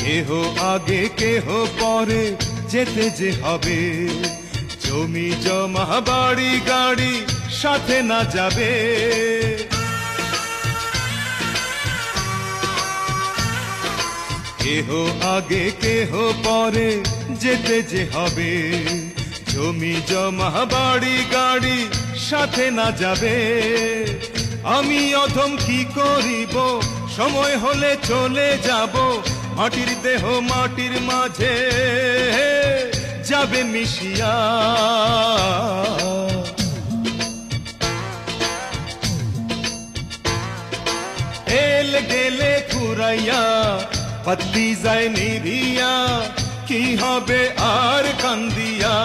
কেহ আগে কেহ পরে যেতে যে হবে, জমি জমা বাড়ি গাড়ি সাথে না যাবে। কেহ আগে কেহ পরে যেতে যে হবে, জমি জমা বাড়ি গাড়ি সাথে না যাবে। আমি অধম কি করিব, সময় হলে চলে যাব, মাটির দেহ মাটির মাঝে যাবে মিশিয়া। এলে গেলে ফুরাইয়া বাতি যায় নিভিয়া, কি হবে আর কান্দিয়া।